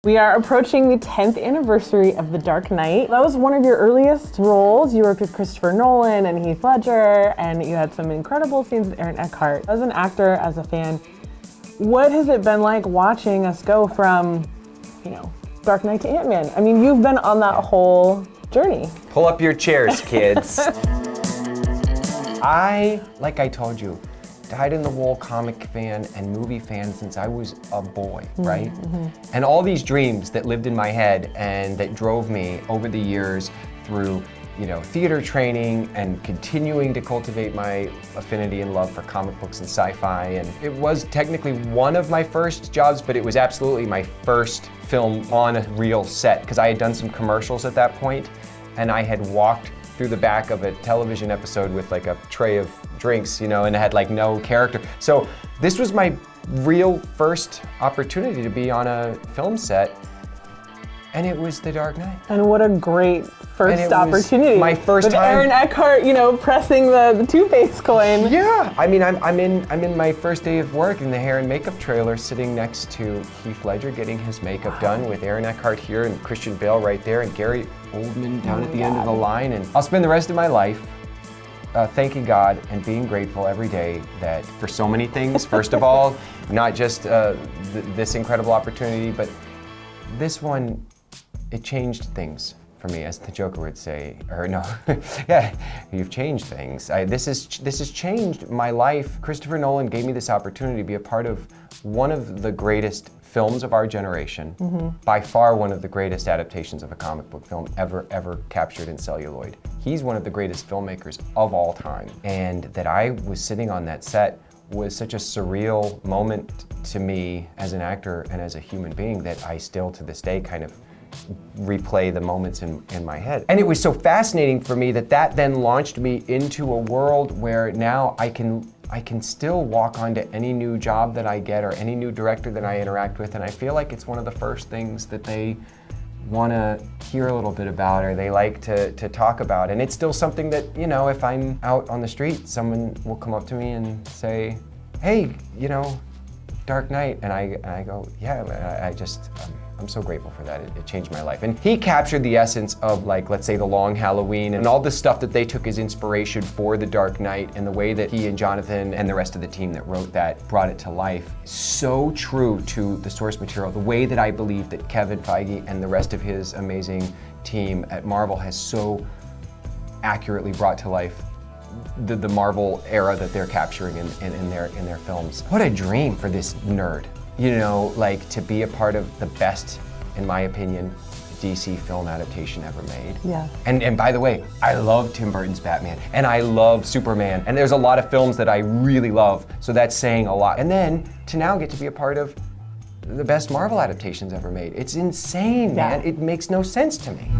We are approaching the 10th anniversary of The Dark Knight. That was one of your earliest roles. You worked with Christopher Nolan and Heath Ledger, and you had some incredible scenes with Aaron Eckhart. As an actor, as a fan, what has it been like watching us go from, Dark Knight to Ant-Man? I mean, you've been on that whole journey. Pull up your chairs, kids. Like I told you, dyed-in-the-wool comic fan and movie fan since I was a boy, right? And all these dreams that lived in my head and that drove me over the years through, theater training and continuing to cultivate my affinity and love for comic books and sci-fi. And it was technically one of my first jobs, but it was absolutely my first film on a real set, because I had done some commercials at that point, and I had walked through the back of a television episode with like a tray of drinks, and it had like no character. So this was my real first opportunity to be on a film set, and it was The Dark Knight. And what a great first opportunity. My first with time. Aaron Eckhart, pressing the toothpaste coin. Yeah, I mean, I'm in my first day of work in the hair and makeup trailer, sitting next to Heath Ledger getting his makeup done, with Aaron Eckhart here and Christian Bale right there and Gary Oldman down at the end of the line. And I'll spend the rest of my life thanking God and being grateful every day that for so many things. First of all, not just this incredible opportunity, but this one, it changed things for me, as the Joker would say, or no, yeah, you've changed things. This has changed my life. Christopher Nolan gave me this opportunity to be a part of one of the greatest films of our generation, by far one of the greatest adaptations of a comic book film ever captured in celluloid. He's one of the greatest filmmakers of all time. And that I was sitting on that set was such a surreal moment to me as an actor and as a human being that I still to this day kind of replay the moments in my head. And it was so fascinating for me that then launched me into a world where now I can still walk onto any new job that I get or any new director that I interact with, and I feel like it's one of the first things that they want to hear a little bit about, or they like to talk about. And it's still something that, if I'm out on the street, someone will come up to me and say, hey, Dark Knight, and I go, yeah, I'm so grateful for that. It changed my life. And he captured the essence of, like, let's say The Long Halloween and all the stuff that they took as inspiration for The Dark Knight, and the way that he and Jonathan and the rest of the team that wrote that brought it to life. So true to the source material, the way that I believe that Kevin Feige and the rest of his amazing team at Marvel has so accurately brought to life the Marvel era that they're capturing in their films. What a dream for this nerd. To be a part of the best, in my opinion, DC film adaptation ever made. Yeah. And by the way, I love Tim Burton's Batman, and I love Superman, and there's a lot of films that I really love, so that's saying a lot. And then to now get to be a part of the best Marvel adaptations ever made. It's insane, man. It makes no sense to me.